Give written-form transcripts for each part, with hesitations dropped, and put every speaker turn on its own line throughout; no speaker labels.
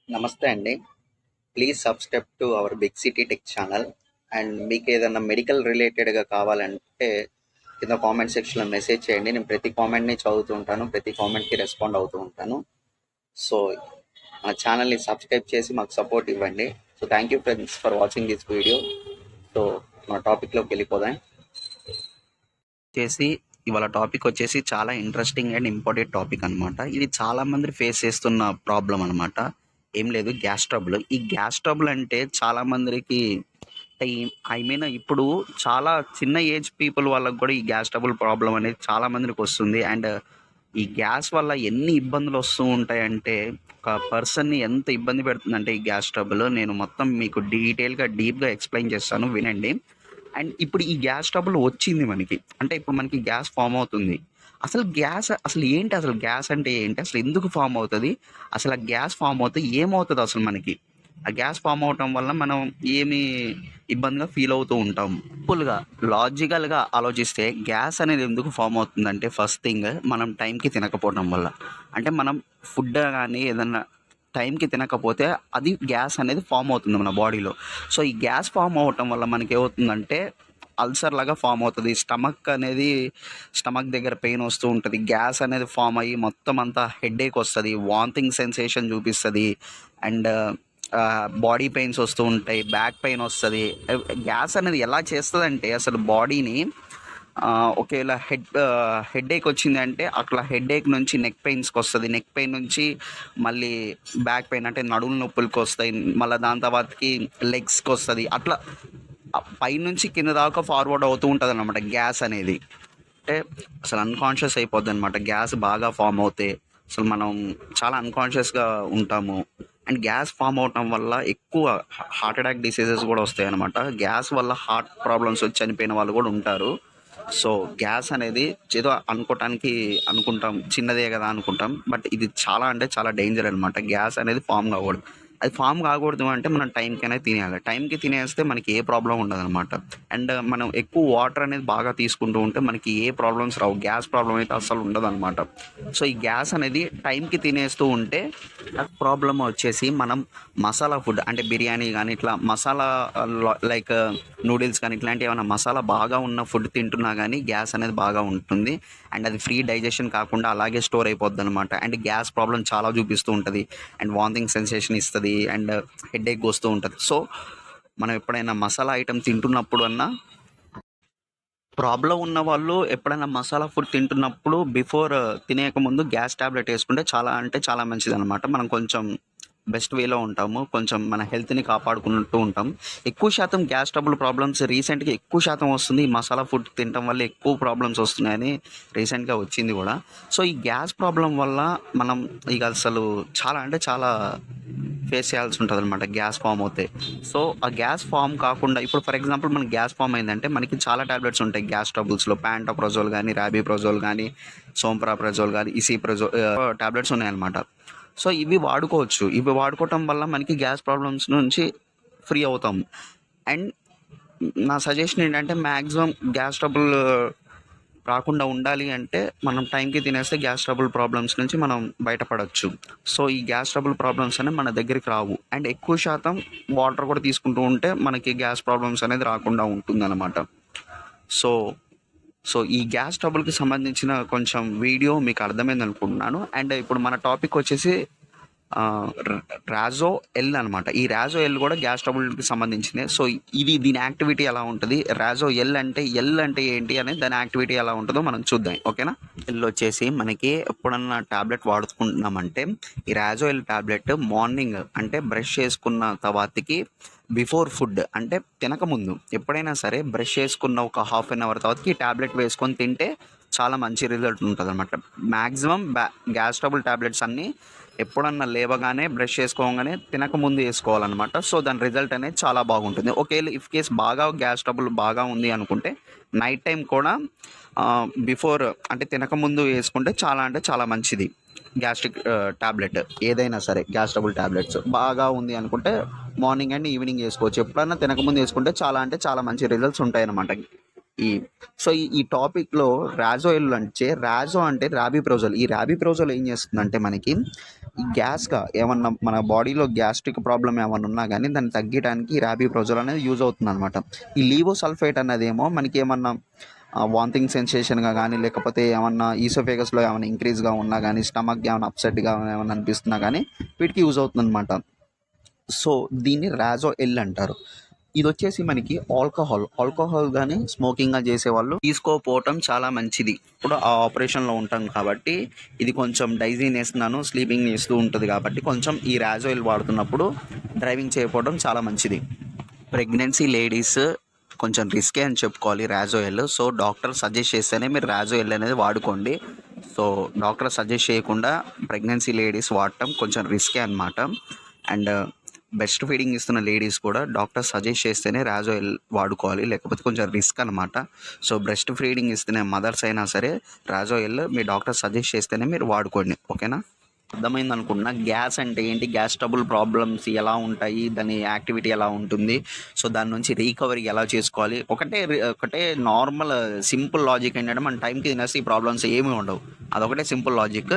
నమస్తే అండి. Please subscribe to our big city tech channel. And మీకు ఏదన్నా మెడికల్ రిలేటెడ్‌గా కావాలంటే కింద కామెంట్ సెక్షన్‌లో మెసేజ్ చేయండి. నేను ప్రతి కామెంట్‌ని చదువుతూ ఉంటాను. ప్రతి కామెంట్‌కి రెస్పాండ్ అవుతూ ఉంటాను. సో, మన ఛానల్‌ని సబ్స్క్రైబ్ చేసి మాకు సపోర్ట్ ఇవ్వండి. So, thank you friends for watching this video. So, మన టాపిక్‌లోకి వెళ్ళిపోదాం. ఇవాళ టాపిక్ వచ్చేసి చాలా ఇంట్రెస్టింగ్ అండ్ ఇంపార్టెంట్ టాపిక్ అనమాట. ఇది చాలామంది ఫేస్ చేస్తున్న ప్రాబ్లం అనమాట. ఏం లేదు, గ్యాస్ ట్రబుల్. ఈ గ్యాస్ ట్రబుల్ అంటే చాలామందికి ఇప్పుడు చాలా చిన్న ఏజ్ పీపుల్ వాళ్ళకి కూడా ఈ గ్యాస్ ట్రబుల్ ప్రాబ్లం అనేది చాలామందికి వస్తుంది. అండ్ ఈ గ్యాస్ వల్ల ఎన్ని ఇబ్బందులు వస్తూ ఉంటాయంటే ఒక పర్సన్ని ఎంత ఇబ్బంది పెడుతుందంటే ఈ గ్యాస్ ట్రబుల్ నేను మొత్తం మీకు డీప్గా ఎక్స్ప్లెయిన్ చేస్తాను, వినండి. అండ్ ఇప్పుడు ఈ గ్యాస్ ట్రబుల్ వచ్చింది మనకి, అంటే ఇప్పుడు మనకి గ్యాస్ ఫామ్ అవుతుంది. అసలు ఏంటి, అసలు గ్యాస్ అంటే ఏంటి, అసలు ఎందుకు ఫామ్ అవుతుంది, అసలు ఆ గ్యాస్ ఫామ్ అవుతే ఏమవుతుంది, అసలు మనకి ఆ గ్యాస్ ఫామ్ అవటం వల్ల మనం ఏమి ఇబ్బందిగా ఫీల్ అవుతూ ఉంటాం. సింపుల్గా లాజికల్గా ఆలోచిస్తే గ్యాస్ అనేది ఎందుకు ఫామ్ అవుతుందంటే ఫస్ట్ థింగ్ మనం టైంకి తినకపోవడం వల్ల. అంటే మనం ఫుడ్ కానీ ఏదన్నా టైంకి తినకపోతే అది గ్యాస్ అనేది ఫామ్ అవుతుంది మన బాడీలో. సో ఈ గ్యాస్ ఫామ్ అవ్వటం వల్ల మనకి ఏమవుతుందంటే అల్సర్ లాగా ఫామ్ అవుతుంది. స్టమక్ దగ్గర పెయిన్ వస్తూ ఉంటుంది. గ్యాస్ అనేది ఫామ్ అయ్యి మొత్తం అంతా హెడేక్ వస్తుంది, వాంతింగ్ సెన్సేషన్ చూపిస్తుంది. అండ్ బాడీ పెయిన్స్ వస్తూ ఉంటాయి, బ్యాక్ పెయిన్ వస్తుంది. గ్యాస్ అనేది ఎలా చేస్తుందంటే అసలు బాడీని ఒకవేళ హెడేక్ వచ్చింది అంటే అట్లా హెడేక్ నుంచి నెక్ పెయిన్స్కి వస్తుంది, నెక్ పెయిన్ నుంచి మళ్ళీ బ్యాక్ పెయిన్ అంటే నడుము నొప్పులకి వస్తాయి, మళ్ళీ దాని తర్వాతకి లెగ్స్కి వస్తుంది. అట్లా పైనుంచి కింద దాకా ఫార్వర్డ్ అవుతూ ఉంటుంది అనమాట గ్యాస్ అనేది. అంటే అసలు అన్కాన్షియస్ అయిపోద్ది అనమాట గ్యాస్ బాగా ఫామ్ అవుతే. అసలు మనం చాలా అన్కాన్షియస్గా ఉంటాము. అండ్ గ్యాస్ ఫామ్ అవటం వల్ల ఎక్కువ హార్ట్ అటాక్ డిసీజెస్ కూడా వస్తాయి అనమాట. గ్యాస్ వల్ల హార్ట్ ప్రాబ్లమ్స్ వచ్చి చనిపోయిన వాళ్ళు కూడా ఉంటారు. సో గ్యాస్ అనేది ఏదో అనుకుంటాం చిన్నదే కదా అనుకుంటాం, బట్ ఇది చాలా అంటే చాలా డేంజర్ అనమాట. గ్యాస్ అనేది ఫామ్ కాకూడదు. అది ఫామ్ కాకూడదు అంటే మనం టైంకైనా తినేయాలి. టైంకి తినేస్తే మనకి ఏ ప్రాబ్లం ఉండదు అనమాట. అండ్ మనం ఎక్కువ వాటర్ అనేది బాగా తీసుకుంటూ ఉంటే మనకి ఏ ప్రాబ్లమ్స్ రావు. గ్యాస్ ప్రాబ్లం అయితే అస్సలు ఉండదు అనమాట. సో ఈ గ్యాస్ అనేది టైంకి తినేస్తూ ఉంటే ప్రాబ్లం వచ్చేసి మనం మసాలా ఫుడ్ అంటే బిర్యానీ కానీ ఇట్లా మసాలా లైక్ నూడిల్స్ కానీ ఇట్లాంటి ఏమైనా మసాలా బాగా ఉన్న ఫుడ్ తింటున్నా కానీ గ్యాస్ అనేది బాగా ఉంటుంది. అండ్ అది ఫ్రీ డైజెషన్ కాకుండా అలాగే స్టోర్ అయిపోద్ది అనమాట. అండ్ గ్యాస్ ప్రాబ్లం చాలా చూపిస్తూ ఉంటుంది. అండ్ వాంతింగ్ సెన్సేషన్ ఇస్తుంది, అండ్ హెడేక్ వస్తూ ఉంటుంది. సో మనం ఎప్పుడైనా మసాలా ఐటమ్ తింటున్నప్పుడు అన్నా ప్రాబ్లం ఉన్న వాళ్ళు ఎప్పుడైనా మసాలా ఫుడ్ తింటున్నప్పుడు బిఫోర్ తినేక ముందు గ్యాస్ ట్యాబ్లెట్ వేసుకుంటే చాలా అంటే చాలా మంచిది అనమాట. మనం కొంచెం బెస్ట్ వేలో ఉంటాము, కొంచెం మన హెల్త్ని కాపాడుకుంటూ ఉంటాం. ఎక్కువ శాతం గ్యాస్ ట్రబుల్ ప్రాబ్లమ్స్ రీసెంట్గా ఎక్కువ శాతం వస్తుంది ఈ మసాలా ఫుడ్ తినడం వల్ల ఎక్కువ ప్రాబ్లమ్స్ వస్తున్నాయని రీసెంట్గా వచ్చింది కూడా. సో ఈ గ్యాస్ ప్రాబ్లం వల్ల మనం ఇక అసలు చాలా అంటే చాలా ఫేస్ చేయాల్సి ఉంటుంది అనమాట గ్యాస్ ఫామ్ అవుతే. సో ఆ గ్యాస్ ఫామ్ కాకుండా ఇప్పుడు ఫర్ ఎగ్జాంపుల్ మనకి గ్యాస్ ఫామ్ అయిందంటే మనకి చాలా ట్యాబ్లెట్స్ ఉంటాయి గ్యాస్ ట్రబుల్స్లో. ప్యాంటోప్రజోల్ కానీ, రాబిప్రజోల్ కానీ, సోంప్రాప్రజోల్ కానీ, ఇసిప్రజోల్ ట్యాబ్లెట్స్ ఉన్నాయన్నమాట. సో ఇవి వాడుకోవచ్చు. ఇవి వాడుకోవటం వల్ల మనకి గ్యాస్ ప్రాబ్లమ్స్ నుంచి ఫ్రీ అవుతాం. అండ్ నా సజెషన్ ఏంటంటే మ్యాక్సిమం గ్యాస్ ట్రబుల్ రాకుండా ఉండాలి అంటే మనం టైంకి తినేస్తే గ్యాస్ ట్రబుల్ ప్రాబ్లమ్స్ నుంచి మనం బయటపడవచ్చు. సో ఈ గ్యాస్ ట్రబుల్ ప్రాబ్లమ్స్ అనేవి మన దగ్గరికి రావు. అండ్ ఎక్కువ శాతం వాటర్ కూడా తీసుకుంటూ ఉంటే మనకి గ్యాస్ ప్రాబ్లమ్స్ అనేది రాకుండా ఉంటుందన్నమాట. సో ఈ గ్యాస్ ట్రబుల్కి సంబంధించిన కొంచెం వీడియో మీకు అర్థమైంది అనుకుంటున్నాను. అండ్ ఇప్పుడు మన టాపిక్ వచ్చేసి రాజో ఎల్ అనమాట. ఈ రాజో ఎల్ కూడా గ్యాస్ ట్రబుల్కి సంబంధించింది. సో దీని యాక్టివిటీ ఎలా ఉంటుంది, రాజో ఎల్ అంటే ఏంటి అనేది దాని యాక్టివిటీ ఎలా ఉంటుందో మనం చూద్దాం, ఓకేనా. ఎల్ వచ్చేసి మనకి ఎప్పుడన్నా ట్యాబ్లెట్ వాడుకుంటున్నామంటే ఈ రాజో ఎల్ ట్యాబ్లెట్ మార్నింగ్ అంటే బ్రష్ చేసుకున్న తర్వాతకి బిఫోర్ ఫుడ్ అంటే తినకముందు ఎప్పుడైనా సరే బ్రష్ చేసుకున్న ఒక హాఫ్ అన్ అవర్ తర్వాతకి ట్యాబ్లెట్ వేసుకొని తింటే చాలా మంచి రిజల్ట్ ఉంటుంది అనమాట. మ్యాక్సిమం గ్యాస్ ట్రబుల్ ట్యాబ్లెట్స్ అన్నీ ఎప్పుడన్నా లేవగానే బ్రష్ చేసుకోగానే తినకముందు వేసుకోవాలన్నమాట. సో దాని రిజల్ట్ అనేది చాలా బాగుంటుంది. ఒకవేళ ఇఫ్ కేస్ బాగా గ్యాస్ ట్రబుల్ బాగా ఉంది అనుకుంటే నైట్ టైం కూడా బిఫోర్ అంటే తినకముందు వేసుకుంటే చాలా అంటే చాలా మంచిది. గ్యాస్ట్రిక్ ట్యాబ్లెట్ ఏదైనా సరే గ్యాస్ ట్రబుల్ ట్యాబ్లెట్స్ బాగా ఉంది అనుకుంటే మార్నింగ్ అండ్ ఈవినింగ్ వేసుకోవచ్చు. ఎప్పుడన్నా తినకముందు వేసుకుంటే చాలా అంటే చాలా మంచి రిజల్ట్స్ ఉంటాయన్నమాట. ఈ ఈ టాపిక్‌లో రాజో అంటే రాబిప్రోజోల్. ఈ రాబిప్రోజోల్ ఏం చేస్తుందంటే మనకి ఈ గ్యాస్‌గా ఏమన్నా మన బాడీలో గ్యాస్ట్రిక్ ప్రాబ్లమ్ ఏమన్నా ఉన్నా గానీ దాన్ని తగ్గియడానికి ఈ రాబిప్రోజోల్ అనేది యూజ్ అవుతుందనమాట. ఈ లీవోసల్ఫేట్ అన్నదేమో మనకేమన్నా వామిటింగ్ సెన్సేషన్‌గా గానీ, లేకపోతే ఏమన్నా ఈసోఫేగస్‌లో ఏమన్నా ఇంక్రీజ్‌గా ఉన్నా గానీ, స్టమక్ ఏమన్నా అప్‌సెట్‌గా ఏమన్నా అనిపిస్తున్నా గానీ వీటికి యూజ్ అవుతుందనమాట. సో, దీన్ని రాజో ఎల్ అంటారు. ఇదొచ్చేసి మనకి ఆల్కహాల్ గానీ, స్మోకింగ్ గాని చేసేవాళ్ళు తీసుకోకపోవటం చాలా మంచిది. ఇప్పుడు ఆ ఆపరేషన్‌లో ఉంటాం కాబట్టి, ఇది కొంచెం డైజీనెస్‌ను, స్లీపింగ్‌ని ఇస్తూ ఉంటది కాబట్టి, కొంచెం ఈ రాజో ఎల్ వాడుతున్నప్పుడు డ్రైవింగ్ చేయకపోవడం చాలా మంచిది. ప్రెగ్నెన్సీ లేడీస్ కొంచెం రిస్కే అని చెప్పుకోవాలి రాజో ఎల్. సో, డాక్టర్ సజెస్ట్ చేస్తేనే మీరు రాజో ఎల్ అనేది వాడుకోండి. సో, డాక్టర్ సజెస్ట్ చేయకుండా ప్రెగ్నెన్సీ లేడీస్ వాడటం కొంచెం రిస్కే అనమాట. అండ్ బెస్ట్ ఫీడింగ్ ఇస్తున్న లేడీస్ కూడా డాక్టర్ సజెస్ట్ చేస్తేనే రాజో ఎల్ వాడుకోవాలి, లేకపోతే కొంచెం రిస్క్ అనమాట. సో, బ్రెస్ట్ ఫీడింగ్ ఇస్తున్న మదర్స్ అయినా సరే రాజో ఎల్ మీ డాక్టర్ సజెస్ట్ చేస్తేనే మీరు వాడుకోండి. ఓకేనా? అర్థమైంది అనుకుంటున్నా. గ్యాస్ అంటే ఏంటి, గ్యాస్ ట్రబుల్ ప్రాబ్లమ్స్ ఎలా ఉంటాయి, దాని యాక్టివిటీ ఎలా ఉంటుంది, సో దాని నుంచి రీకవరీ ఎలా చేసుకోవాలి, ఒకటే నార్మల్ సింపుల్ లాజిక్ ఏంటంటే మన టైంకి తినేసి ఈ ప్రాబ్లమ్స్ ఏమీ ఉండవు. అదొకటే సింపుల్ లాజిక్.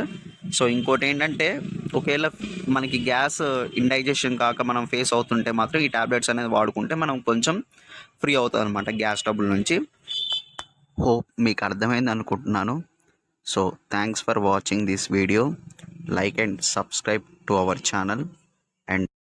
సో ఇంకోటి ఏంటంటే ఒకవేళ మనకి గ్యాస్ ఇండైజెషన్ కాక మనం ఫేస్ అవుతుంటే మాత్రం ఈ టాబ్లెట్స్ అనేది వాడుకుంటే మనం కొంచెం ఫ్రీ అవుతాం అనమాట గ్యాస్ ట్రబుల్ నుంచి. హోప్ మీకు అర్థమైంది అనుకుంటున్నాను. So thanks for watching this video. Like and subscribe to our channel.